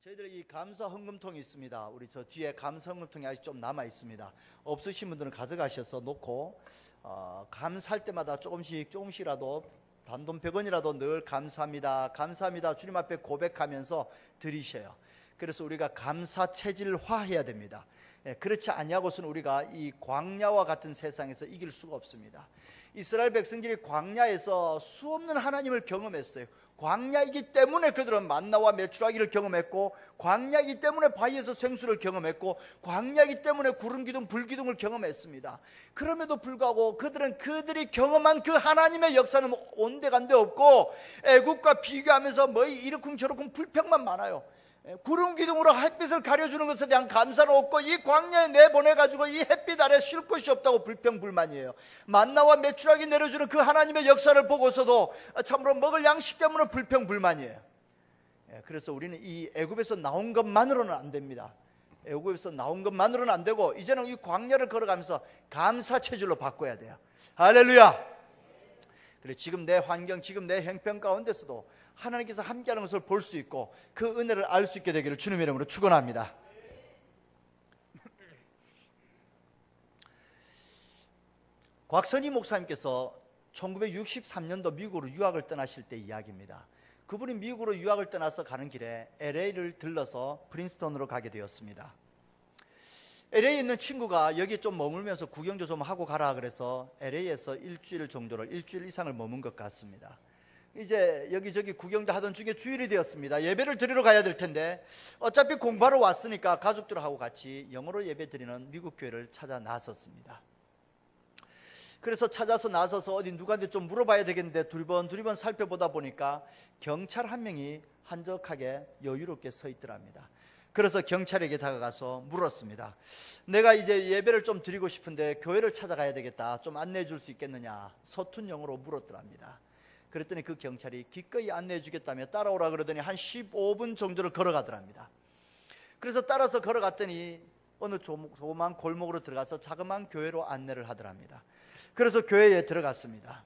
저희들 이 감사 헌금통이 있습니다. 우리 저 뒤에 감사 헌금통이 아직 좀 남아 있습니다. 없으신 분들은 가져가셔서 놓고 감사할 때마다 조금씩이라도 단돈 100원이라도 늘 감사합니다, 감사합니다 주님 앞에 고백하면서 드리셔요. 그래서 우리가 감사 체질화해야 됩니다. 그렇지 아니하고서는 우리가 이 광야와 같은 세상에서 이길 수가 없습니다. 이스라엘 백성들이 광야에서 수없는 하나님을 경험했어요. 광야이기 때문에 그들은 만나와 메추라기를 경험했고, 광야이기 때문에 바위에서 생수를 경험했고, 광야이기 때문에 구름 기둥 불기둥을 경험했습니다. 그럼에도 불구하고 그들은 그들이 경험한 그 하나님의 역사는 온데간데 없고, 애국과 비교하면서 뭐 이러쿵저러쿵 불평만 많아요. 구름 기둥으로 햇빛을 가려주는 것에 대한 감사는 없고, 이 광야에 내보내가지고 이 햇빛 아래 쉴 곳이 없다고 불평불만이에요. 만나와 메추라기 내려주는 그 하나님의 역사를 보고서도 참으로 먹을 양식 때문에 불평불만이에요. 그래서 우리는 이 애굽에서 나온 것만으로는 안 됩니다. 애굽에서 나온 것만으로는 안 되고, 이제는 이 광야를 걸어가면서 감사 체질로 바꿔야 돼요. 할렐루야. 그래, 지금 내 환경, 지금 내 형편 가운데서도 하나님께서 함께하는 것을 볼 수 있고 그 은혜를 알 수 있게 되기를 주님의 이름으로 축원합니다. 곽선희 목사님께서 1963년도 미국으로 유학을 떠나실 때 이야기입니다. 그분이 미국으로 유학을 떠나서 가는 길에 LA를 들러서 프린스턴으로 가게 되었습니다. LA에 있는 친구가 여기 좀 머물면서 구경도 좀 하고 가라 그래서 LA에서 일주일 이상을 머문 것 같습니다. 이제 여기저기 구경도 하던 중에 주일이 되었습니다. 예배를 드리러 가야 될 텐데 어차피 공부하러 왔으니까 가족들하고 같이 영어로 예배 드리는 미국 교회를 찾아 나섰습니다. 그래서 찾아서 나서서 어디 누구한테 좀 물어봐야 되겠는데 두리번 살펴보다 보니까 경찰 한 명이 한적하게 여유롭게 서 있더랍니다. 그래서 경찰에게 다가가서 물었습니다. 내가 이제 예배를 좀 드리고 싶은데 교회를 찾아가야 되겠다, 좀 안내해 줄 수 있겠느냐, 서툰 영어로 물었더랍니다. 그랬더니 그 경찰이 기꺼이 안내해 주겠다며 따라오라 그러더니 한 15분 정도를 걸어가더랍니다. 그래서 따라서 걸어갔더니 어느 조그만 골목으로 들어가서 자그마한 교회로 안내를 하더랍니다. 그래서 교회에 들어갔습니다.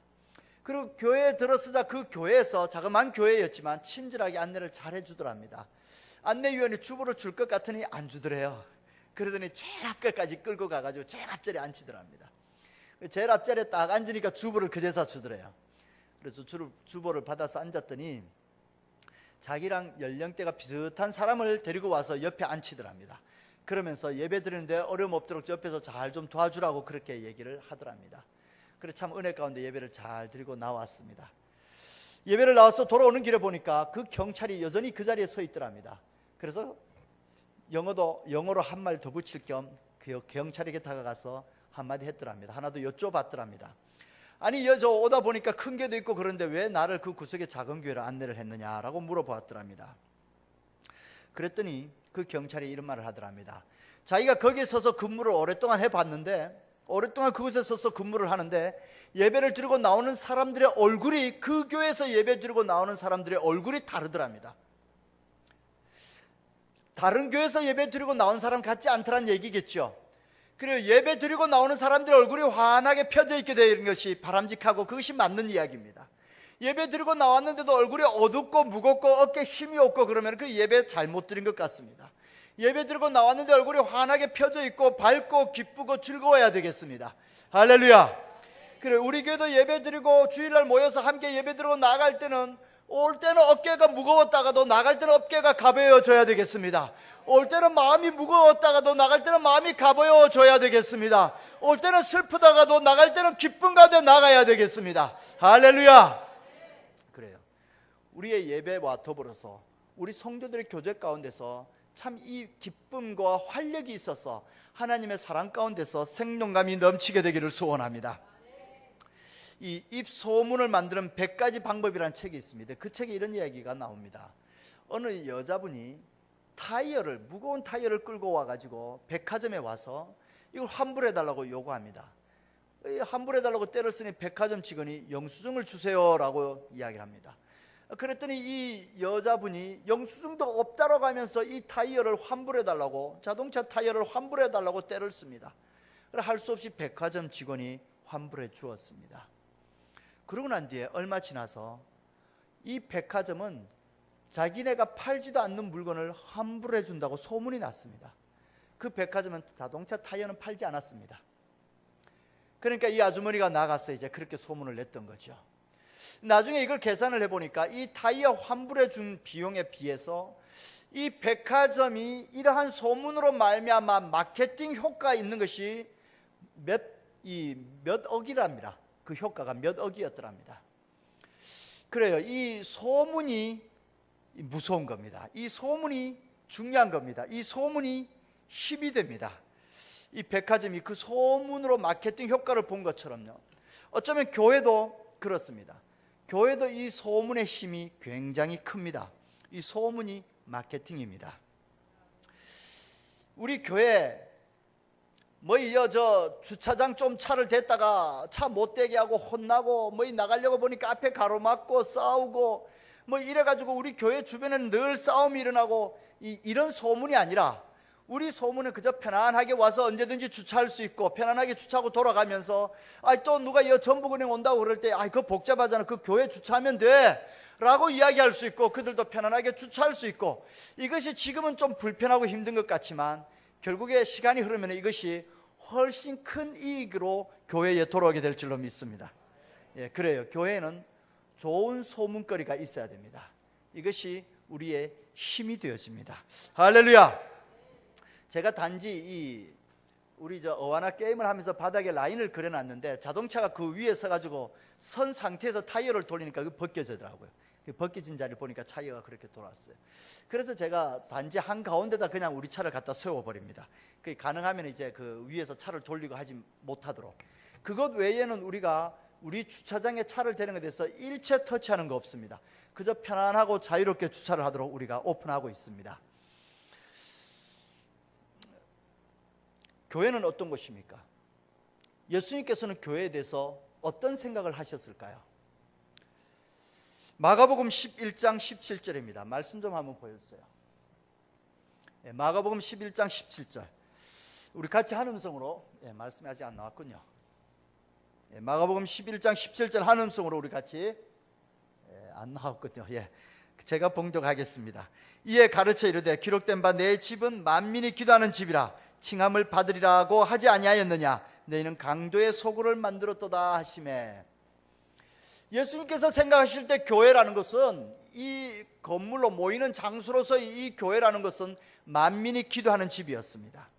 그리고 교회에 들어서자 그 교회에서, 자그마한 교회였지만 친절하게 안내를 잘 해주더랍니다. 안내위원이 주보를 줄 것 같으니 안 주더래요. 그러더니 제일 앞까지 끌고 가가지고 제일 앞자리에 앉히더랍니다. 제일 앞자리에 딱 앉으니까 주보를 그제서 주더래요. 그래서 주보를 받아서 앉았더니 자기랑 연령대가 비슷한 사람을 데리고 와서 옆에 앉히더랍니다. 그러면서 예배 드리는데 어려움 없도록 옆에서 잘 좀 도와주라고 그렇게 얘기를 하더랍니다. 그래서 참 은혜 가운데 예배를 잘 드리고 나왔습니다. 예배를 나와서 돌아오는 길에 보니까 그 경찰이 여전히 그 자리에 서 있더랍니다. 그래서 영어로 한 말 더 붙일 겸 그 경찰에게 다가가서 한마디 했더랍니다. 하나 더 여쭤봤더랍니다. 아니 저 오다 보니까 큰 교회도 있고 그런데 왜 나를 그 구석의 작은 교회를 안내를 했느냐라고 물어보았더랍니다. 그랬더니 그 경찰이 이런 말을 하더랍니다. 자기가 거기에 서서 근무를 오랫동안 해봤는데, 오랫동안 그곳에 서서 근무를 하는데 예배를 드리고 나오는 사람들의 얼굴이, 그 교회에서 예배 드리고 나오는 사람들의 얼굴이 다르더랍니다. 다른 교회에서 예배 드리고 나온 사람 같지 않더란 얘기겠죠. 그리고 예배 드리고 나오는 사람들의 얼굴이 환하게 펴져 있게 되는 것이 바람직하고 그것이 맞는 이야기입니다. 예배 드리고 나왔는데도 얼굴이 어둡고 무겁고 어깨에 힘이 없고 그러면 그 예배 잘못 드린 것 같습니다. 예배 드리고 나왔는데 얼굴이 환하게 펴져 있고 밝고 기쁘고 즐거워야 되겠습니다. 할렐루야. 그래, 우리 교회도 예배 드리고 주일날 모여서 함께 예배 드리고 나갈 때는, 올 때는 어깨가 무거웠다가도 나갈 때는 어깨가 가벼워져야 되겠습니다. 올 때는 마음이 무거웠다가도 나갈 때는 마음이 가벼워져야 되겠습니다. 올 때는 슬프다가도 나갈 때는 기쁨 가운데 나가야 되겠습니다. 할렐루야. 그래요. 우리의 예배와 더불어서 우리 성도들의 교제 가운데서 참 이 기쁨과 활력이 있어서 하나님의 사랑 가운데서 생동감이 넘치게 되기를 소원합니다. 이 입소문을 만드는 100가지 방법이라는 책이 있습니다. 그 책에 이런 이야기가 나옵니다. 어느 여자분이 무거운 타이어를 끌고 와가지고 백화점에 와서 이걸 환불해달라고 요구합니다. 환불해달라고 떼를 쓰니 백화점 직원이 영수증을 주세요라고 이야기를 합니다. 그랬더니 이 여자분이 영수증도 없다라고 하면서 이 타이어를 환불해달라고, 자동차 타이어를 환불해달라고 떼를 씁니다. 그래서 할 수 없이 백화점 직원이 환불해 주었습니다. 그러고 난 뒤에 얼마 지나서 이 백화점은 자기네가 팔지도 않는 물건을 환불해 준다고 소문이 났습니다. 그 백화점은 자동차 타이어는 팔지 않았습니다. 그러니까 이 아주머니가 나가서 이제 그렇게 소문을 냈던 거죠. 나중에 이걸 계산을 해보니까 이 타이어 환불해 준 비용에 비해서 이 백화점이 이러한 소문으로 말미암아 마케팅 효과가 있는 것이 몇 억이랍니다. 그 효과가 몇 억이었더랍니다. 그래요. 이 소문이 무서운 겁니다. 이 소문이 중요한 겁니다. 이 소문이 힘이 됩니다. 이 백화점이 그 소문으로 마케팅 효과를 본 것처럼요, 어쩌면 교회도 그렇습니다. 교회도 이 소문의 힘이 굉장히 큽니다. 이 소문이 마케팅입니다. 우리 교회 저 주차장 좀 차를 댔다가 차 못 대게 하고 혼나고 나가려고 보니까 앞에 가로막고 싸우고 이래가지고 우리 교회 주변에는 늘 싸움이 일어나고 이런 소문이 아니라, 우리 소문은 그저 편안하게 와서 언제든지 주차할 수 있고 편안하게 주차하고 돌아가면서 또 누가 전북은행 온다고 그럴 때 그거 복잡하잖아, 그 교회 주차하면 돼 라고 이야기할 수 있고 그들도 편안하게 주차할 수 있고, 이것이 지금은 좀 불편하고 힘든 것 같지만 결국에 시간이 흐르면 이것이 훨씬 큰 이익으로 교회에 돌아오게 될 줄로 믿습니다. 그래요. 교회에는 좋은 소문거리가 있어야 됩니다. 이것이 우리의 힘이 되어집니다. 할렐루야. 제가 단지 우리 어와나 게임을 하면서 바닥에 라인을 그려놨는데 자동차가 그 위에 서가지고 선 상태에서 타이어를 돌리니까 벗겨지더라고요. 벗겨진 자리를 보니까 타이어가 그렇게 돌아왔어요. 그래서 제가 단지 한가운데다 그냥 우리 차를 갖다 세워버립니다. 가능하면 이제 그 위에서 차를 돌리고 하지 못하도록. 그것 외에는 우리가 우리 주차장에 차를 대는 것에 대해서 일체 터치하는 거 없습니다. 그저 편안하고 자유롭게 주차를 하도록 우리가 오픈하고 있습니다. 교회는 어떤 것입니까? 예수님께서는 교회에 대해서 어떤 생각을 하셨을까요? 마가복음 11장 17절입니다. 말씀 좀 한번 보여주세요. 마가복음 11장 17절. 우리 같이 한 음성으로, 말씀이 아직 안 나왔군요. 마가복음 11장 17절 한 음성으로 우리 같이, 안 나왔군요. 제가 봉독하겠습니다. 이에 가르쳐 이르되 기록된 바 내 집은 만민이 기도하는 집이라 칭함을 받으리라고 하지 아니하였느냐? 너희는 강도의 소굴을 만들었도다 하시매. 예수님께서 생각하실 때 교회라는 것은, 이 건물로 모이는 장소로서 이 교회라는 것은 만민이 기도하는 집이었습니다.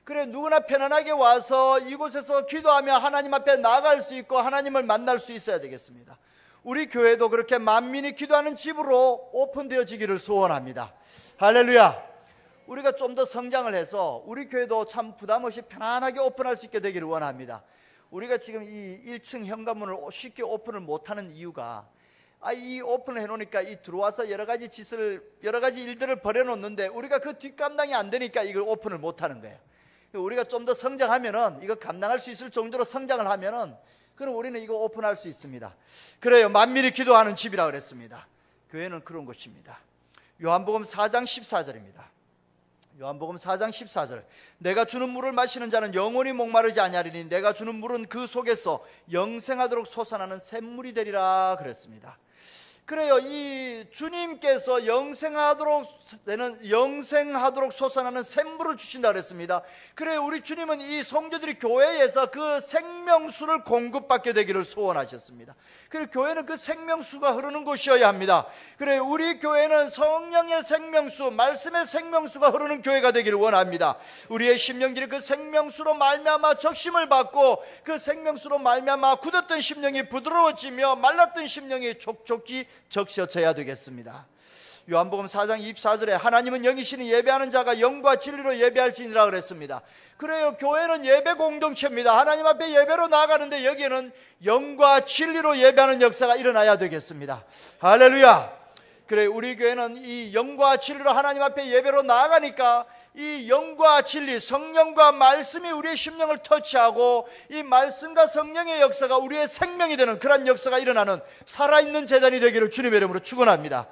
그래, 누구나 편안하게 와서 이곳에서 기도하며 하나님 앞에 나아갈 수 있고 하나님을 만날 수 있어야 되겠습니다. 우리 교회도 그렇게 만민이 기도하는 집으로 오픈되어지기를 소원합니다. 할렐루야. 우리가 좀 더 성장을 해서 우리 교회도 참 부담 없이 편안하게 오픈할 수 있게 되기를 원합니다. 우리가 지금 이 1층 현관문을 쉽게 오픈을 못하는 이유가, 이 오픈을 해놓으니까 이 들어와서 여러 가지 일들을 벌여놓는데 우리가 그 뒷감당이 안 되니까 이걸 오픈을 못하는 거예요. 우리가 좀 더 성장하면은, 이거 감당할 수 있을 정도로 성장을 하면은, 그럼 우리는 이거 오픈할 수 있습니다. 그래요. 만민이 기도하는 집이라 그랬습니다. 교회는 그런 곳입니다. 요한복음 4장 14절입니다. 요한복음 4장 14절. 내가 주는 물을 마시는 자는 영원히 목마르지 아니하리니 내가 주는 물은 그 속에서 영생하도록 솟아나는 샘물이 되리라 그랬습니다. 그래요. 이 주님께서 영생하도록 솟아나는 샘물을 주신다 그랬습니다. 그래요. 우리 주님은 이 성도들이 교회에서 그 생명수를 공급받게 되기를 소원하셨습니다. 그리고 교회는 그 생명수가 흐르는 곳이어야 합니다. 그래요. 우리 교회는 성령의 생명수, 말씀의 생명수가 흐르는 교회가 되기를 원합니다. 우리의 심령들이 그 생명수로 말미암아 적심을 받고, 그 생명수로 말미암아 굳었던 심령이 부드러워지며 말랐던 심령이 촉촉히 적셔져야 되겠습니다. 요한복음 4장 24절에 하나님은 영이시니 예배하는 자가 영과 진리로 예배할지니라 그랬습니다. 그래요. 교회는 예배 공동체입니다. 하나님 앞에 예배로 나아가는데 여기에는 영과 진리로 예배하는 역사가 일어나야 되겠습니다. 할렐루야. 그래, 우리 교회는 이 영과 진리로 하나님 앞에 예배로 나아가니까 이 영과 진리, 성령과 말씀이 우리의 심령을 터치하고 이 말씀과 성령의 역사가 우리의 생명이 되는 그런 역사가 일어나는 살아있는 제단이 되기를 주님의 이름으로 축원합니다.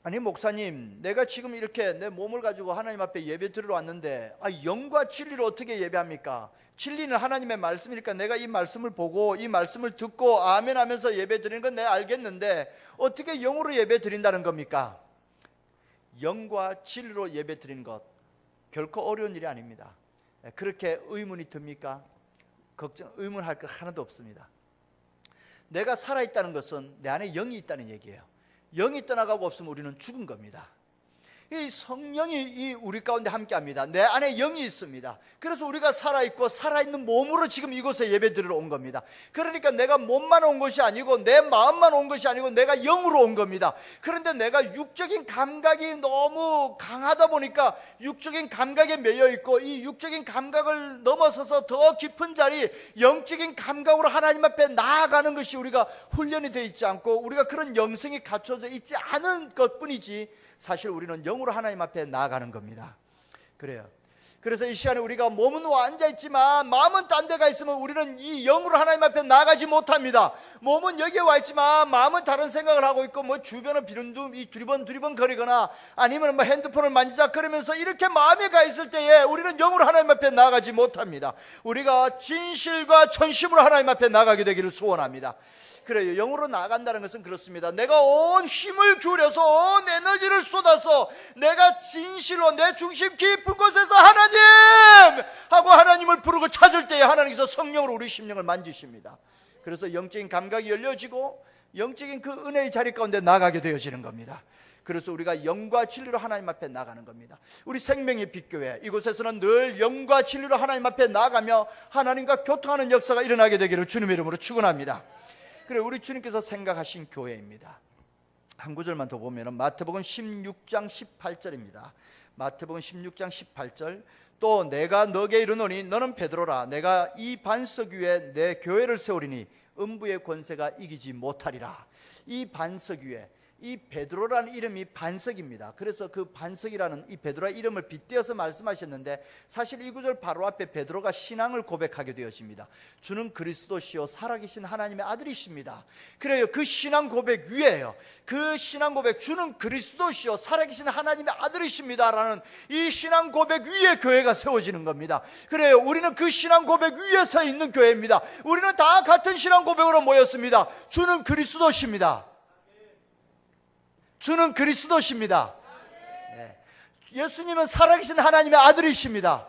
아니 목사님, 내가 지금 이렇게 내 몸을 가지고 하나님 앞에 예배 드리러 왔는데 영과 진리로 어떻게 예배합니까? 진리는 하나님의 말씀이니까 내가 이 말씀을 보고 이 말씀을 듣고 아멘 하면서 예배 드리는 건 내가 알겠는데 어떻게 영으로 예배 드린다는 겁니까? 영과 진리로 예배 드리는 것 결코 어려운 일이 아닙니다. 그렇게 의문이 듭니까? 의문할 것 하나도 없습니다. 내가 살아있다는 것은 내 안에 영이 있다는 얘기예요. 영이 떠나가고 없으면 우리는 죽은 겁니다. 이 성령이 우리 가운데 함께합니다. 내 안에 영이 있습니다. 그래서 우리가 살아있고 살아있는 몸으로 지금 이곳에 예배드리러 온 겁니다. 그러니까 내가 몸만 온 것이 아니고 내 마음만 온 것이 아니고 내가 영으로 온 겁니다. 그런데 내가 육적인 감각이 너무 강하다 보니까 육적인 감각에 매여 있고 이 육적인 감각을 넘어서서 더 깊은 자리 영적인 감각으로 하나님 앞에 나아가는 것이 우리가 훈련이 되어 있지 않고 우리가 그런 영성이 갖춰져 있지 않은 것뿐이지 사실 우리는 영으로 하나님 앞에 나아가는 겁니다. 그래요. 그래서 이 시간에 우리가 몸은 앉아있지만 마음은 딴 데가 있으면 우리는 이 영으로 하나님 앞에 나가지 못합니다. 몸은 여기에 와 있지만 마음은 다른 생각을 하고 있고 주변을 두리번 거리거나 아니면 핸드폰을 만지작거리면서 이렇게 마음에 가 있을 때에 우리는 영으로 하나님 앞에 나가지 못합니다. 우리가 진실과 전심으로 하나님 앞에 나가게 되기를 소원합니다. 그래요. 영으로 나간다는 것은 그렇습니다. 내가 온 힘을 기울여서 온 에너지를 쏟아서 내가 진실로 내 중심 깊은 곳에서 하나님 하고 하나님을 부르고 찾을 때에 하나님께서 성령으로 우리 심령을 만지십니다. 그래서 영적인 감각이 열려지고 영적인 그 은혜의 자리 가운데 나가게 되어지는 겁니다. 그래서 우리가 영과 진리로 하나님 앞에 나가는 겁니다. 우리 생명의 빛교회 이곳에서는 늘 영과 진리로 하나님 앞에 나가며 하나님과 교통하는 역사가 일어나게 되기를 주님의 이름으로 축원합니다. 그래 우리 주님께서 생각하신 교회입니다. 한 구절만 더 보면 마태복음 16장 18절입니다. 마태복음 16장 18절 또 내가 너에게 이르노니 너는 베드로라 내가 이 반석 위에 내 교회를 세우리니 음부의 권세가 이기지 못하리라. 이 반석 위에 이 베드로라는 이름이 반석입니다. 그래서 그 반석이라는 이 베드로의 이름을 빗대어서 말씀하셨는데 사실 이 구절 바로 앞에 베드로가 신앙을 고백하게 되어집니다. 주는 그리스도시요 살아계신 하나님의 아들이십니다. 그래요. 그 신앙 고백 위에요. 그 신앙 고백 주는 그리스도시요 살아계신 하나님의 아들이십니다 라는 이 신앙 고백 위에 교회가 세워지는 겁니다. 그래요. 우리는 그 신앙 고백 위에 서 있는 교회입니다. 우리는 다 같은 신앙 고백으로 모였습니다. 주는 그리스도십니다. 주는 그리스도십니다. 예수님은 살아계신 하나님의 아들이십니다.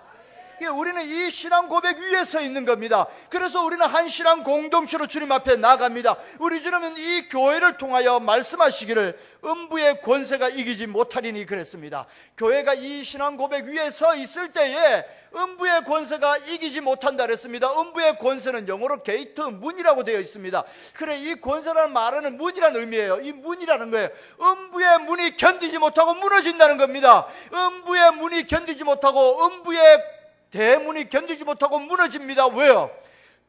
우리는 이 신앙 고백 위에 서 있는 겁니다. 그래서 우리는 한 신앙 공동체로 주님 앞에 나갑니다. 우리 주님은 이 교회를 통하여 말씀하시기를 음부의 권세가 이기지 못하리니 그랬습니다. 교회가 이 신앙 고백 위에 서 있을 때에 음부의 권세가 이기지 못한다 그랬습니다. 음부의 권세는 영어로 게이트, 문이라고 되어 있습니다. 그래 이 권세라는 말은 문이라는 의미예요. 이 문이라는 거예요. 음부의 문이 견디지 못하고 무너진다는 겁니다. 음부의 문이 견디지 못하고 음부의 대문이 견디지 못하고 무너집니다. 왜요?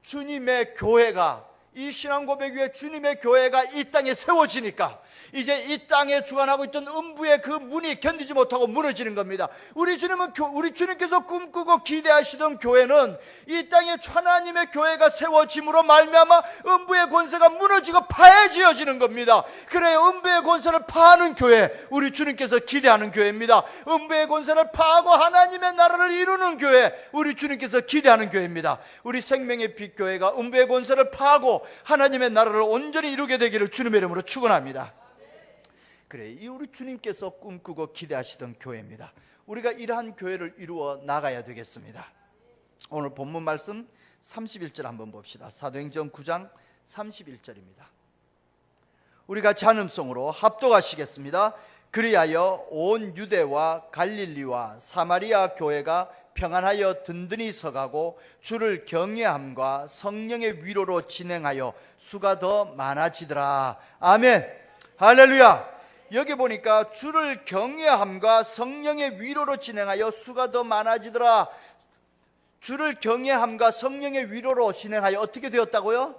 주님의 교회가 이 신앙 고백 위에 주님의 교회가 이 땅에 세워지니까 이제 이 땅에 주관하고 있던 음부의 그 문이 견디지 못하고 무너지는 겁니다. 우리 주님께서 꿈꾸고 기대하시던 교회는 이 땅에 하나님의 교회가 세워짐으로 말미암아 음부의 권세가 무너지고 파해지어지는 겁니다. 그래 음부의 권세를 파하는 교회 우리 주님께서 기대하는 교회입니다. 음부의 권세를 파하고 하나님의 나라를 이루는 교회 우리 주님께서 기대하는 교회입니다. 우리 생명의 빛 교회가 음부의 권세를 파하고 하나님의 나라를 온전히 이루게 되기를 주님의 이름으로 축원합니다. 그래 이 우리 주님께서 꿈꾸고 기대하시던 교회입니다. 우리가 이러한 교회를 이루어 나가야 되겠습니다. 오늘 본문 말씀 31절 한번 봅시다. 사도행전 9장 31절입니다. 우리가 잔음성으로 합독하시겠습니다. 그리하여 온 유대와 갈릴리와 사마리아 교회가 평안하여 든든히 서가고 주를 경외함과 성령의 위로로 진행하여 수가 더 많아지더라. 아멘. 할렐루야. 여기 보니까 주를 경외함과 성령의 위로로 진행하여 수가 더 많아지더라. 주를 경외함과 성령의 위로로 진행하여 어떻게 되었다고요?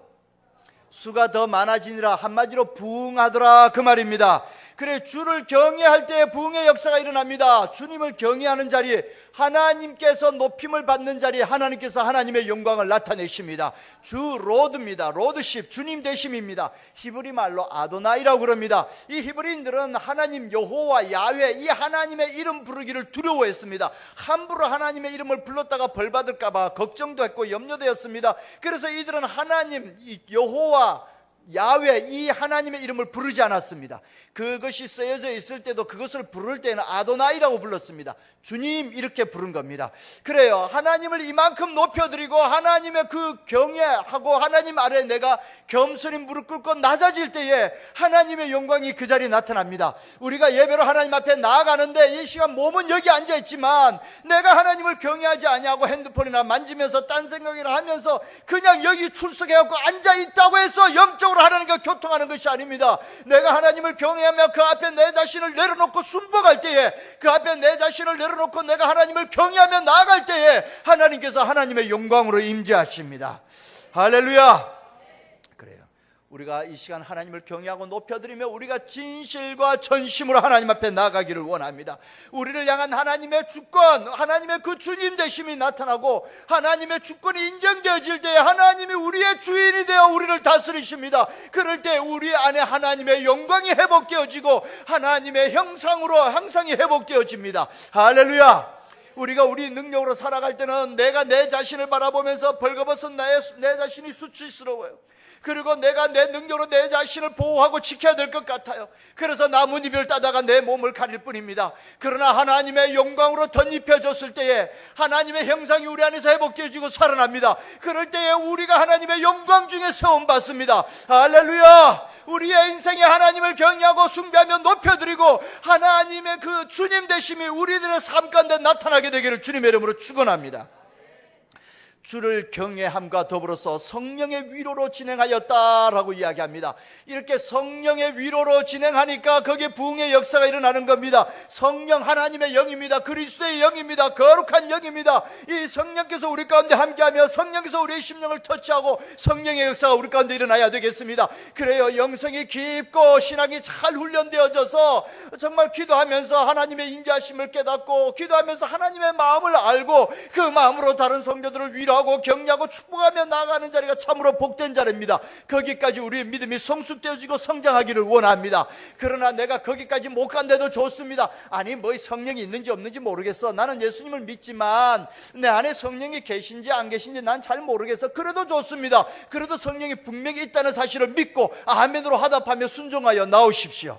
수가 더 많아지니라. 한마디로 부흥하더라 그 말입니다. 그래, 주를 경외할 때에 부흥의 역사가 일어납니다. 주님을 경외하는 자리에, 하나님께서 높임을 받는 자리에 하나님께서 하나님의 영광을 나타내십니다. 주 로드입니다. 로드십, 주님 되심입니다. 히브리 말로 아도나이라고 그럽니다. 이 히브리인들은 하나님 여호와 야훼, 이 하나님의 이름 부르기를 두려워했습니다. 함부로 하나님의 이름을 불렀다가 벌 받을까 봐 걱정도 했고 염려되었습니다. 그래서 이들은 하나님 여호와 야훼, 이 하나님의 이름을 부르지 않았습니다. 그것이 쓰여져 있을 때도 그것을 부를 때는 아도나이라고 불렀습니다. 주님, 이렇게 부른 겁니다. 그래요, 하나님을 이만큼 높여드리고 하나님의 그 경외하고 하나님 아래 내가 겸손히 무릎 꿇고 낮아질 때에 하나님의 영광이 그 자리에 나타납니다. 우리가 예배로 하나님 앞에 나아가는데 이 시간 몸은 여기 앉아있지만 내가 하나님을 경외하지 아니하고 핸드폰이나 만지면서 딴 생각이나 하면서 그냥 여기 출석해갖고 앉아있다고 해서 영적으로 하나님과 교통하는 것이 아닙니다. 내가 하나님을 경외하며 그 앞에 내 자신을 내려놓고 순복할 때에, 그 앞에 내 자신을 내려놓고 내가 하나님을 경외하며 나아갈 때에 하나님께서 하나님의 영광으로 임재하십니다. 할렐루야. 그래요, 우리가 이 시간 하나님을 경외하고 높여드리며 우리가 진실과 전심으로 하나님 앞에 나아가기를 원합니다. 우리를 향한 하나님의 주권, 하나님의 그 주님 되심이 나타나고 하나님의 주권이 인정되어질 때에 하나님이 우리의 주인이 되어 우리를 다스리십니다. 그럴 때 우리 안에 하나님의 영광이 회복되어지고 하나님의 형상이 회복되어집니다. 할렐루야. 우리가 우리 능력으로 살아갈 때는 내가 내 자신을 바라보면서 벌거벗은 내 자신이 수치스러워요. 그리고 내가 내 능력으로 내 자신을 보호하고 지켜야 될 것 같아요. 그래서 나뭇잎을 따다가 내 몸을 가릴 뿐입니다. 그러나 하나님의 영광으로 덧입혀졌을 때에 하나님의 형상이 우리 안에서 회복되어지고 살아납니다. 그럴 때에 우리가 하나님의 영광 중에 세움받습니다. 할렐루야. 우리의 인생에 하나님을 경외하고 숭배하며 높여드리고 하나님의 그 주님 되심이 우리들의 삶 가운데 나타나게 되기를 주님의 이름으로 축원합니다. 주를 경외함과 더불어서 성령의 위로로 진행하였다라고 이야기합니다. 이렇게 성령의 위로로 진행하니까 거기에 부흥의 역사가 일어나는 겁니다. 성령, 하나님의 영입니다. 그리스도의 영입니다. 거룩한 영입니다. 이 성령께서 우리 가운데 함께하며 성령께서 우리의 심령을 터치하고 성령의 역사가 우리 가운데 일어나야 되겠습니다. 그래요, 영성이 깊고 신앙이 잘 훈련되어져서 정말 기도하면서 하나님의 인자하심을 깨닫고 기도하면서 하나님의 마음을 알고 그 마음으로 다른 성도들을 위로하고 격려하고 축복하며 나아가는 자리가 참으로 복된 자리입니다. 거기까지 우리의 믿음이 성숙되어지고 성장하기를 원합니다. 그러나 내가 거기까지 못 간데도 좋습니다. 아니 뭐 성령이 있는지 없는지 모르겠어. 나는 예수님을 믿지만 내 안에 성령이 계신지 안 계신지 난 잘 모르겠어. 그래도 좋습니다. 그래도 성령이 분명히 있다는 사실을 믿고 아멘으로 화답하며 순종하여 나오십시오.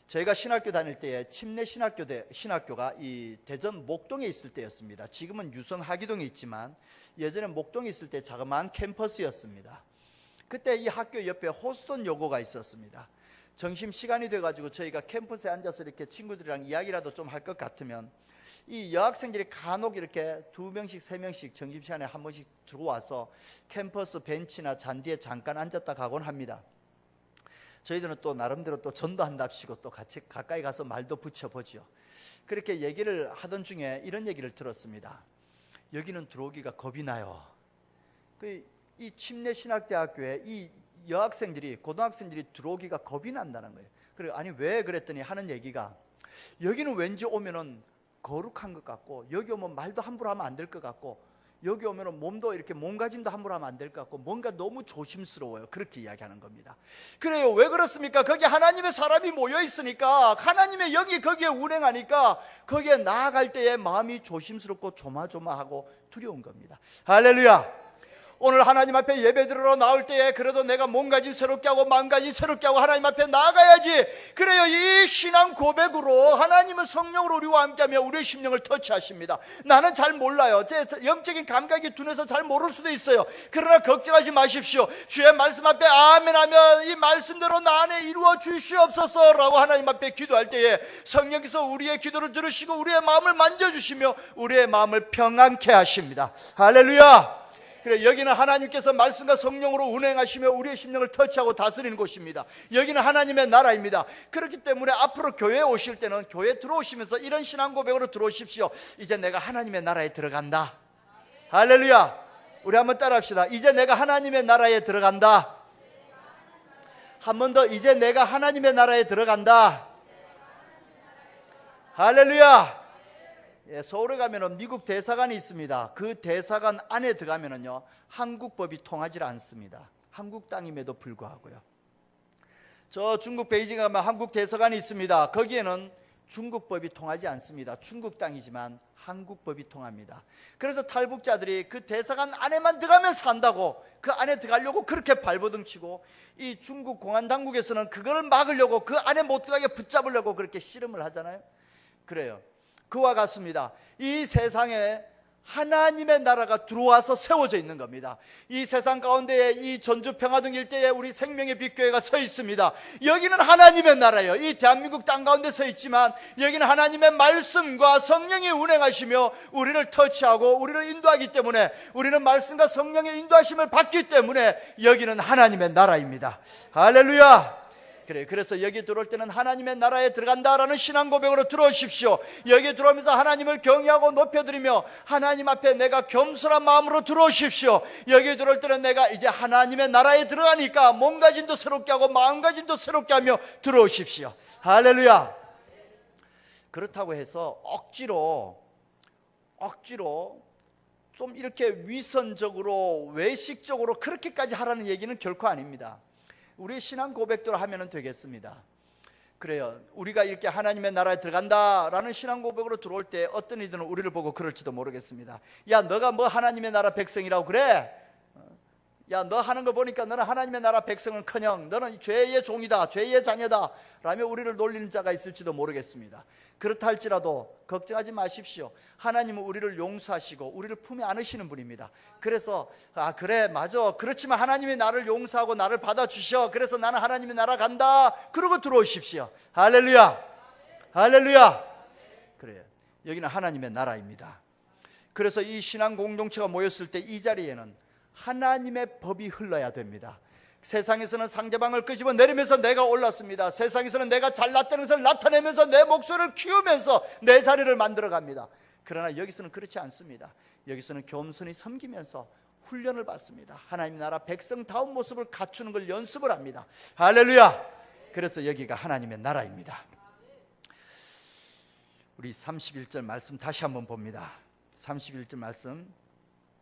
저희가 신학교 다닐 때에 침례 신학교가 이 대전 목동에 있을 때였습니다. 지금은 유성 하기동에 있지만 예전에 목동에 있을 때 자그마한 캠퍼스였습니다. 그때 이 학교 옆에 호스턴 요고가 있었습니다. 점심시간이 돼가지고 저희가 캠퍼스에 앉아서 이렇게 친구들이랑 이야기라도 좀 할 것 같으면 이 여학생들이 간혹 이렇게 2명씩 3명씩 점심시간에 한 번씩 들어와서 캠퍼스 벤치나 잔디에 잠깐 앉았다 가곤 합니다. 저희들은 또 나름대로 또 전도한답시고 또 같이 가까이 가서 말도 붙여보죠. 그렇게 얘기를 하던 중에 이런 얘기를 들었습니다. 여기는 들어오기가 겁이 나요. 이 침례신학대학교에 이 여학생들이, 고등학생들이 들어오기가 겁이 난다는 거예요. 그래, 아니 왜 그랬더니 하는 얘기가, 여기는 왠지 오면은 거룩한 것 같고, 여기 오면 말도 함부로 하면 안 될 것 같고, 여기 오면 몸도 이렇게 몸가짐도 함부로 하면 안 될 것 같고 뭔가 너무 조심스러워요. 그렇게 이야기하는 겁니다. 그래요, 왜 그렇습니까? 거기 하나님의 사람이 모여 있으니까, 하나님의 영이 거기에 운행하니까 거기에 나아갈 때에 마음이 조심스럽고 조마조마하고 두려운 겁니다. 할렐루야. 오늘 하나님 앞에 예배드리러 나올 때에 그래도 내가 몸가짐 새롭게 하고 마음가짐 새롭게 하고 하나님 앞에 나아가야지. 그래요, 이 신앙 고백으로 하나님은 성령으로 우리와 함께하며 우리의 심령을 터치하십니다. 나는 잘 몰라요. 제 영적인 감각이 둔해서 잘 모를 수도 있어요. 그러나 걱정하지 마십시오. 주의 말씀 앞에 아멘하며 이 말씀대로 나 안에 이루어 주시옵소서 라고 하나님 앞에 기도할 때에 성령께서 우리의 기도를 들으시고 우리의 마음을 만져주시며 우리의 마음을 평안케 하십니다. 할렐루야. 그래, 여기는 하나님께서 말씀과 성령으로 운행하시며 우리의 심령을 터치하고 다스리는 곳입니다. 여기는 하나님의 나라입니다. 그렇기 때문에 앞으로 교회에 오실 때는 교회에 들어오시면서 이런 신앙 고백으로 들어오십시오. 이제 내가 하나님의 나라에 들어간다. 할렐루야. 우리 한번 따라합시다. 이제 내가 하나님의 나라에 들어간다. 한 번 더, 이제 내가 하나님의 나라에 들어간다. 할렐루야. 예, 서울에 가면은 미국 대사관이 있습니다. 그 대사관 안에 들어가면은요, 한국법이 통하지 않습니다. 한국 땅임에도 불구하고요. 저 중국 베이징에 가면 한국 대사관이 있습니다. 거기에는 중국법이 통하지 않습니다. 중국 땅이지만 한국법이 통합니다. 그래서 탈북자들이 그 대사관 안에만 들어가면 산다고 그 안에 들어가려고 그렇게 발버둥 치고, 이 중국 공안 당국에서는 그걸 막으려고 그 안에 못 들어가게 붙잡으려고 그렇게 씨름을 하잖아요. 그래요. 그와 같습니다. 이 세상에 하나님의 나라가 들어와서 세워져 있는 겁니다. 이 세상 가운데에 이 전주 평화동 일대에 우리 생명의 빛교회가 서 있습니다. 여기는 하나님의 나라예요. 이 대한민국 땅 가운데 서 있지만 여기는 하나님의 말씀과 성령이 운행하시며 우리를 터치하고 우리를 인도하기 때문에, 우리는 말씀과 성령의 인도하심을 받기 때문에 여기는 하나님의 나라입니다. 할렐루야. 그래서 여기 들어올 때는 하나님의 나라에 들어간다라는 신앙 고백으로 들어오십시오. 여기 들어오면서 하나님을 경외하고 높여드리며 하나님 앞에 내가 겸손한 마음으로 들어오십시오. 여기 들어올 때는 내가 이제 하나님의 나라에 들어가니까 몸가짐도 새롭게 하고 마음가짐도 새롭게 하며 들어오십시오. 할렐루야. 그렇다고 해서 억지로 좀 이렇게 위선적으로 외식적으로 그렇게까지 하라는 얘기는 결코 아닙니다. 우리 신앙 고백대로 하면 되겠습니다. 그래요. 우리가 이렇게 하나님의 나라에 들어간다라는 신앙 고백으로 들어올 때 어떤 이들은 우리를 보고 그럴지도 모르겠습니다. 야, 너가 뭐 하나님의 나라 백성이라고 그래? 야, 너 하는 거 보니까 너는 하나님의 나라 백성은커녕 너는 죄의 종이다, 죄의 자녀다 라며 우리를 놀리는 자가 있을지도 모르겠습니다. 그렇다 할지라도 걱정하지 마십시오. 하나님은 우리를 용서하시고 우리를 품에 안으시는 분입니다. 그래서 그래 맞아, 그렇지만 하나님이 나를 용서하고 나를 받아주셔, 그래서 나는 하나님의 나라 간다, 그러고 들어오십시오. 할렐루야. 할렐루야. 그래요. 여기는 하나님의 나라입니다. 그래서 이 신앙 공동체가 모였을 때 이 자리에는 하나님의 법이 흘러야 됩니다. 세상에서는 상대방을 끄집어 내리면서 내가 올랐습니다. 세상에서는 내가 잘났다는 것을 나타내면서 내 목소리를 키우면서 내 자리를 만들어 갑니다. 그러나 여기서는 그렇지 않습니다. 여기서는 겸손히 섬기면서 훈련을 받습니다. 하나님 나라 백성다운 모습을 갖추는 걸 연습을 합니다. 할렐루야. 그래서 여기가 하나님의 나라입니다. 우리 31절 말씀 다시 한번 봅니다. 31절 말씀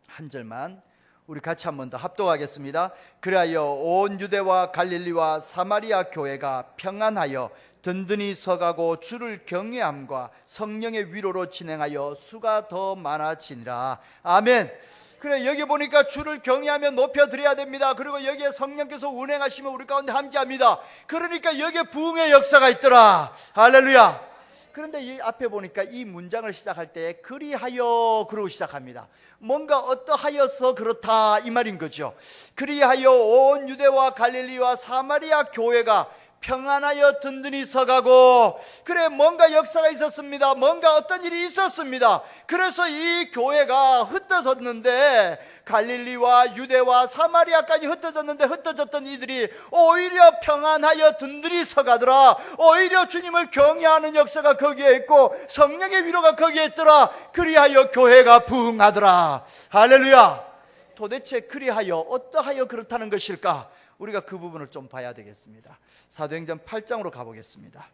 한 절만 우리 같이 한 번 더 합독하겠습니다. 그리하여 온 유대와 갈릴리와 사마리아 교회가 평안하여 든든히 서가고 주를 경외함과 성령의 위로로 진행하여 수가 더 많아지니라. 아멘. 그래, 여기 보니까 주를 경외하며 높여드려야 됩니다. 그리고 여기에 성령께서 운행하시면 우리 가운데 함께합니다. 그러니까 여기에 부흥의 역사가 있더라. 할렐루야. 그런데 이 앞에 보니까 이 문장을 시작할 때 그리하여 그러고 시작합니다. 뭔가 어떠하여서 그렇다 이 말인 거죠. 그리하여 온 유대와 갈릴리와 사마리아 교회가 평안하여 든든히 서가고, 그래 뭔가 역사가 있었습니다. 뭔가 어떤 일이 있었습니다. 그래서 이 교회가 흩어졌는데, 갈릴리와 유대와 사마리아까지 흩어졌던 이들이 오히려 평안하여 든든히 서가더라. 오히려 주님을 경외하는 역사가 거기에 있고 성령의 위로가 거기에 있더라. 그리하여 교회가 부흥하더라. 할렐루야. 도대체 그리하여 어떠하여 그렇다는 것일까? 우리가 그 부분을 좀 봐야 되겠습니다. 사도행전 8장으로 가보겠습니다.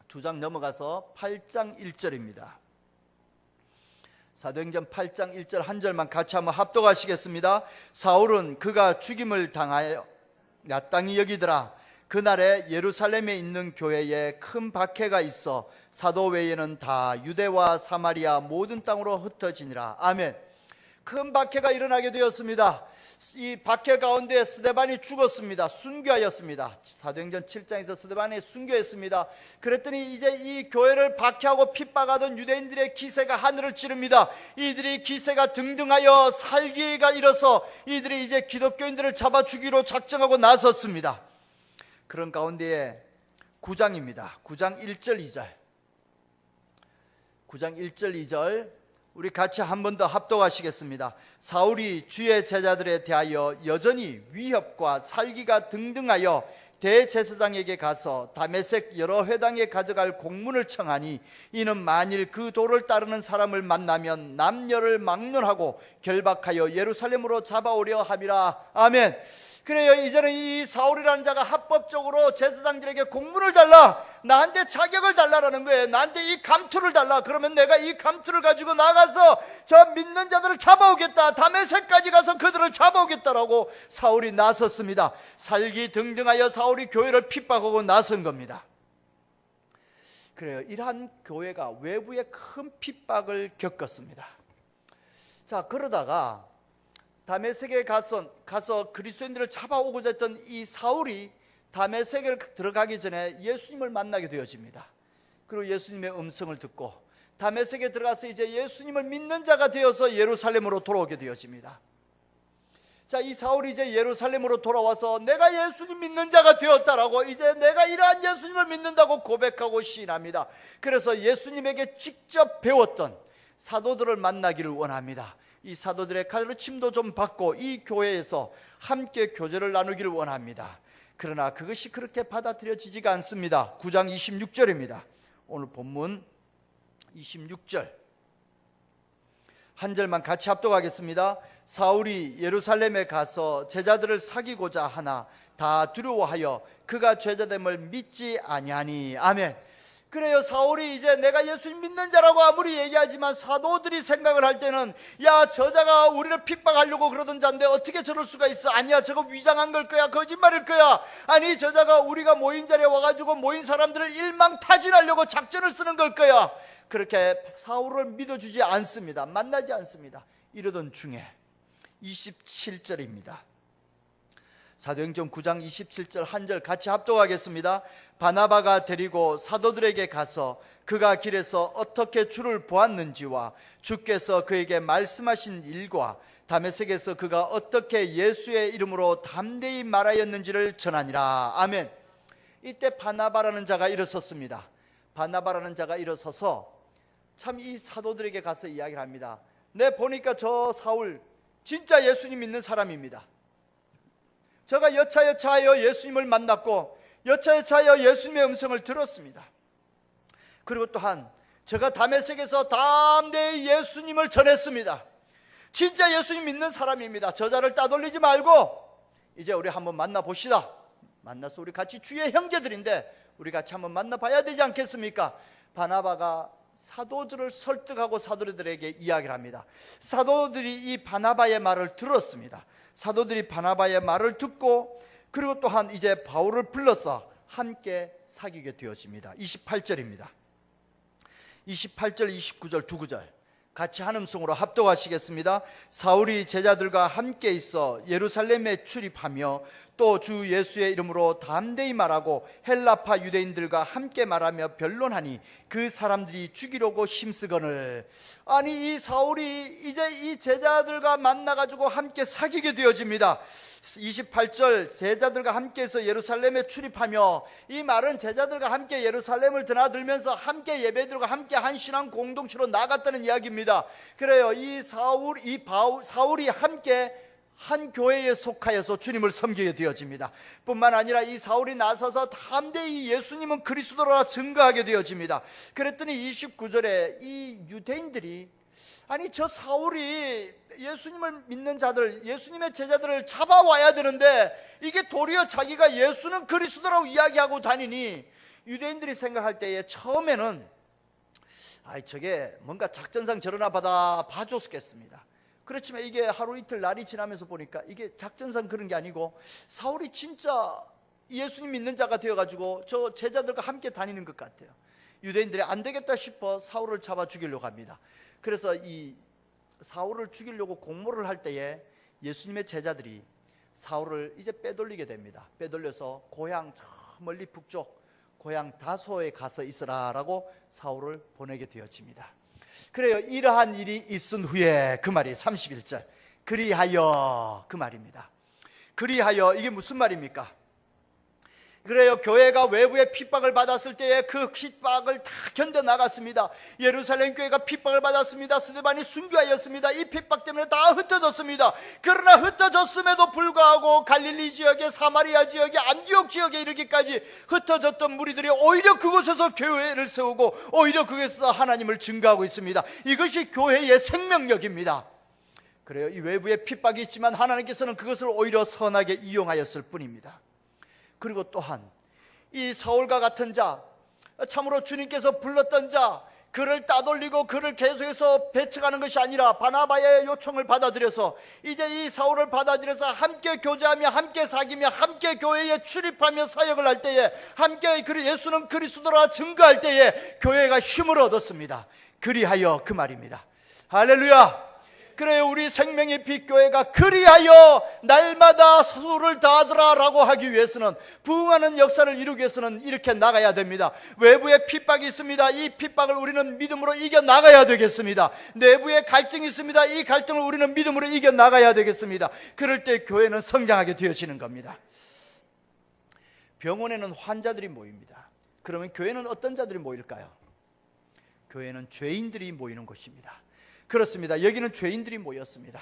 2장 넘어가서 8장 1절입니다. 사도행전 8장 1절 한 절만 같이 한번 합독하시겠습니다. 사울은 그가 죽임을 당하여 마땅히 여기더라. 그날에 예루살렘에 있는 교회에 큰 박해가 있어 사도 외에는 다 유대와 사마리아 모든 땅으로 흩어지니라. 아멘. 큰 박해가 일어나게 되었습니다. 이 박해 가운데 스데반이 죽었습니다. 순교하였습니다. 사도행전 7장에서 스데반이 순교했습니다. 그랬더니 이제 이 교회를 박해하고 핍박하던 유대인들의 기세가 하늘을 찌릅니다. 이들이 기세가 등등하여 살기가 일어서 이들이 이제 기독교인들을 잡아 죽이로 작정하고 나섰습니다. 그런 가운데에 9장입니다. 9장 1절 2절 9장 1절 2절 우리 같이 한 번 더 합독하시겠습니다. 사울이 주의 제자들에 대하여 여전히 위협과 살기가 등등하여 대제사장에게 가서 다메섹 여러 회당에 가져갈 공문을 청하니, 이는 만일 그 도를 따르는 사람을 만나면 남녀를 막론하고 결박하여 예루살렘으로 잡아오려 함이라. 아멘. 그래요. 이제는 이 사울이라는 자가 합법적으로 제사장들에게 공문을 달라, 나한테 자격을 달라라는 거예요. 나한테 이 감투를 달라. 그러면 내가 이 감투를 가지고 나가서 저 믿는 자들을 잡아오겠다. 다메섹까지 가서 그들을 잡아오겠다라고 사울이 나섰습니다. 살기 등등하여 사울이 교회를 핍박하고 나선 겁니다. 그래요. 이러한 교회가 외부의 큰 핍박을 겪었습니다. 자, 그러다가 다메섹에 가서 그리스도인들을 잡아오고자 했던 이 사울이 다메섹에 들어가기 전에 예수님을 만나게 되어집니다. 그리고 예수님의 음성을 듣고 다메섹에 들어가서 이제 예수님을 믿는 자가 되어서 예루살렘으로 돌아오게 되어집니다. 자, 이 사울이 이제 예루살렘으로 돌아와서 내가 예수님 믿는 자가 되었다라고, 이제 내가 이러한 예수님을 믿는다고 고백하고 시인합니다. 그래서 예수님에게 직접 배웠던 사도들을 만나기를 원합니다. 이 사도들의 가르침도 좀 받고 이 교회에서 함께 교제를 나누기를 원합니다. 그러나 그것이 그렇게 받아들여지지가 않습니다. 9장 26절입니다. 오늘 본문 26절 한 절만 같이 합독하겠습니다. 사울이 예루살렘에 가서 제자들을 사귀고자 하나 다 두려워하여 그가 죄자됨을 믿지 아니하니. 아멘. 그래요. 사울이 이제 내가 예수님 믿는 자라고 아무리 얘기하지만 사도들이 생각을 할 때는, 야, 저자가 우리를 핍박하려고 그러던 자인데 어떻게 저럴 수가 있어? 아니야, 저거 위장한 걸 거야, 거짓말일 거야. 아니, 저자가 우리가 모인 자리에 와가지고 모인 사람들을 일망타진하려고 작전을 쓰는 걸 거야. 그렇게 사울을 믿어주지 않습니다. 만나지 않습니다. 이러던 중에 27절입니다. 사도행전 9장 27절 한 절 같이 합독하겠습니다. 바나바가 데리고 사도들에게 가서 그가 길에서 어떻게 주를 보았는지와 주께서 그에게 말씀하신 일과 다메섹에서 그가 어떻게 예수의 이름으로 담대히 말하였는지를 전하니라. 아멘. 이때 바나바라는 자가 일어섰습니다. 바나바라는 자가 일어서서 참 이 사도들에게 가서 이야기를 합니다. 내 보니까 저 사울 진짜 예수님 믿는 사람입니다. 제가 여차여차하여 예수님을 만났고 여차여차하여 예수님의 음성을 들었습니다. 그리고 또한 제가 다메섹에서 담대히 예수님을 전했습니다. 진짜 예수님 믿는 사람입니다. 저자를 따돌리지 말고 이제 우리 한번 만나봅시다. 만나서 우리 같이 주의 형제들인데 우리 같이 한번 만나봐야 되지 않겠습니까? 바나바가 사도들을 설득하고 사도들에게 이야기를 합니다. 사도들이 이 바나바의 말을 들었습니다. 사도들이 바나바의 말을 듣고 그리고 또한 이제 바울을 불러서 함께 사귀게 되어집니다. 28절입니다. 28절 29절 두 구절 같이 한음성으로 합독하시겠습니다. 사울이 제자들과 함께 있어 예루살렘에 출입하며 또 주 예수의 이름으로 담대히 말하고 헬라파 유대인들과 함께 말하며 변론하니 그 사람들이 죽이려고 힘쓰거늘. 아니, 이 사울이 이제 이 제자들과 만나가지고 함께 사귀게 되어집니다. 28절 제자들과 함께해서 예루살렘에 출입하며, 이 말은 제자들과 함께 예루살렘을 드나들면서 함께 예배드리고 함께 한 신앙 공동체로 나갔다는 이야기입니다. 그래요. 이 사울이 함께 한 교회에 속하여서 주님을 섬기게 되어집니다. 뿐만 아니라 이 사울이 나서서 담대히 예수님은 그리스도라 증거하게 되어집니다. 그랬더니 29절에 이 유대인들이, 아니 저 사울이 예수님을 믿는 자들, 예수님의 제자들을 잡아와야 되는데 이게 도리어 자기가 예수는 그리스도라고 이야기하고 다니니, 유대인들이 생각할 때에 처음에는 저게 뭔가 작전상 저러나 봐줬겠습니다. 그렇지만 이게 하루 이틀 날이 지나면서 보니까 이게 작전상 그런 게 아니고 사울이 진짜 예수님 믿는 자가 되어가지고 저 제자들과 함께 다니는 것 같아요. 유대인들이 안 되겠다 싶어 사울을 잡아 죽이려고 합니다. 그래서 이 사울을 죽이려고 공모를 할 때에 예수님의 제자들이 사울을 이제 빼돌리게 됩니다. 빼돌려서 고향 저 멀리 북쪽 고향 다소에 가서 있으라라고 사울을 보내게 되어집니다. 그래요. 이러한 일이 있은 후에 그 말이 31절 그리하여, 그 말입니다. 그리하여, 이게 무슨 말입니까? 그래요. 교회가 외부의 핍박을 받았을 때에 그 핍박을 다 견뎌나갔습니다. 예루살렘 교회가 핍박을 받았습니다. 스데반이 순교하였습니다. 이 핍박 때문에 다 흩어졌습니다. 그러나 흩어졌음에도 불구하고 갈릴리 지역에, 사마리아 지역에, 안디옥 지역에 이르기까지 흩어졌던 무리들이 오히려 그곳에서 교회를 세우고 오히려 그곳에서 하나님을 증거하고 있습니다. 이것이 교회의 생명력입니다. 그래요. 이 외부에 핍박이 있지만 하나님께서는 그것을 오히려 선하게 이용하였을 뿐입니다. 그리고 또한 이 사울과 같은 자, 참으로 주님께서 불렀던 자, 그를 따돌리고 그를 계속해서 배척하는 것이 아니라 바나바의 요청을 받아들여서 이제 이 사울을 받아들여서 함께 교제하며 함께 사귀며 함께 교회에 출입하며 사역을 할 때에 함께 예수는 그리스도라 증거할 때에 교회가 힘을 얻었습니다. 그리하여 그 말입니다. 할렐루야. 그래요. 우리 생명의 빛 교회가 그리하여 날마다 수를 다하더라 라고 하기 위해서는, 부흥하는 역사를 이루기 위해서는 이렇게 나가야 됩니다. 외부에 핍박이 있습니다. 이 핍박을 우리는 믿음으로 이겨나가야 되겠습니다. 내부에 갈등이 있습니다. 이 갈등을 우리는 믿음으로 이겨나가야 되겠습니다. 그럴 때 교회는 성장하게 되어지는 겁니다. 병원에는 환자들이 모입니다. 그러면 교회는 어떤 자들이 모일까요? 교회는 죄인들이 모이는 곳입니다. 그렇습니다. 여기는 죄인들이 모였습니다.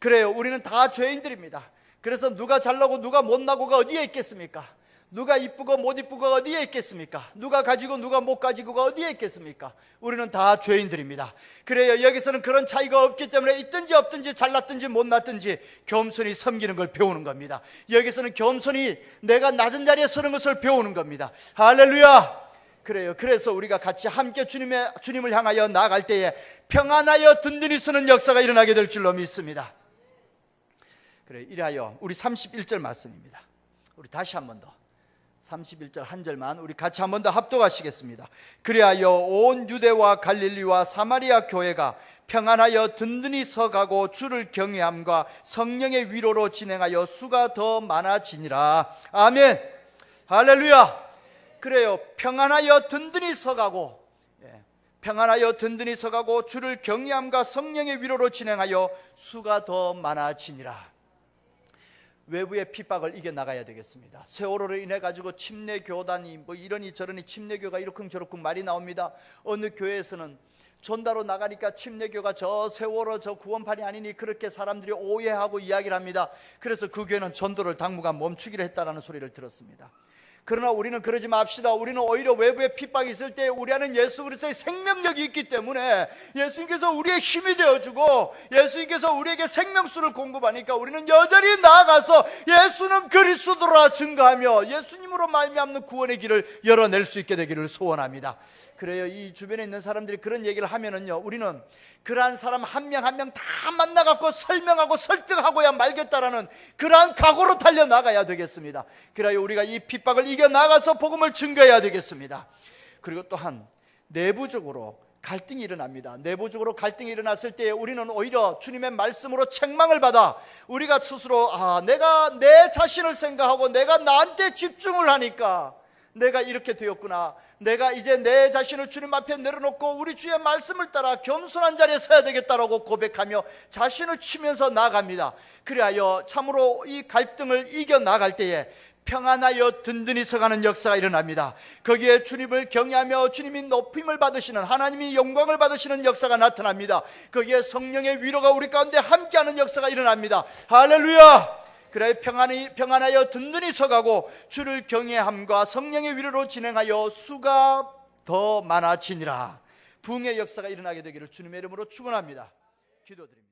그래요. 우리는 다 죄인들입니다. 그래서 누가 잘나고 누가 못나고가 어디에 있겠습니까? 누가 이쁘고 못 이쁘고가 어디에 있겠습니까? 누가 가지고 누가 못 가지고가 어디에 있겠습니까? 우리는 다 죄인들입니다. 그래요. 여기서는 그런 차이가 없기 때문에 있든지 없든지 잘났든지 못났든지 겸손히 섬기는 걸 배우는 겁니다. 여기서는 겸손히 내가 낮은 자리에 서는 것을 배우는 겁니다. 할렐루야. 그래요. 그래서 우리가 같이 함께 주님을 향하여 나아갈 때에 평안하여 든든히 서는 역사가 일어나게 될 줄로 믿습니다. 그래, 이래하여 우리 31절 말씀입니다. 우리 다시 한 번 더 31절 한 절만 우리 같이 한 번 더 합독하시겠습니다. 그리하여 온 유대와 갈릴리와 사마리아 교회가 평안하여 든든히 서가고 주를 경외함과 성령의 위로로 진행하여 수가 더 많아지니라. 아멘. 할렐루야. 그래요. 평안하여 든든히 서가고, 평안하여 든든히 서가고 주를 경외함과 성령의 위로로 진행하여 수가 더 많아지니라. 외부의 핍박을 이겨나가야 되겠습니다. 세월호로 인해 가지고 침례교단이 뭐 이러니 저러니 침례교가 이러쿵저러쿵 말이 나옵니다. 어느 교회에서는 전도로 나가니까 침례교가 저 세월호 저 구원판이 아니니 그렇게 사람들이 오해하고 이야기를 합니다. 그래서 그 교회는 전도를 당분간 멈추기로 했다라는 소리를 들었습니다. 그러나 우리는 그러지 맙시다. 우리는 오히려 외부에 핍박이 있을 때 우리 안에 예수 그리스도의 생명력이 있기 때문에 예수님께서 우리의 힘이 되어주고 예수님께서 우리에게 생명수를 공급하니까 우리는 여전히 나아가서 예수는 그리스도라 증거하며 예수님으로 말미암는 구원의 길을 열어낼 수 있게 되기를 소원합니다. 그래요. 이 주변에 있는 사람들이 그런 얘기를 하면은요, 우리는 그러한 사람 한 명 한 명 다 만나갖고 설명하고 설득하고야 말겠다라는 그러한 각오로 달려나가야 되겠습니다. 그래야 우리가 이 핍박을 이겨나가서 복음을 증거해야 되겠습니다. 그리고 또한 내부적으로 갈등이 일어납니다. 내부적으로 갈등이 일어났을 때 우리는 오히려 주님의 말씀으로 책망을 받아 우리가 스스로 내가 내 자신을 생각하고 내가 나한테 집중을 하니까 내가 이렇게 되었구나. 내가 이제 내 자신을 주님 앞에 내려놓고 우리 주의 말씀을 따라 겸손한 자리에 서야 되겠다라고 고백하며 자신을 치면서 나아갑니다. 그리하여 참으로 이 갈등을 이겨나갈 때에 평안하여 든든히 서가는 역사가 일어납니다. 거기에 주님을 경외하며 주님이 높임을 받으시는, 하나님이 영광을 받으시는 역사가 나타납니다. 거기에 성령의 위로가 우리 가운데 함께하는 역사가 일어납니다. 할렐루야. 그래, 평안하여 든든히 서가고 주를 경외함과 성령의 위로로 진행하여 수가 더 많아지니라. 부흥의 역사가 일어나게 되기를 주님의 이름으로 축원합니다. 기도드립니다.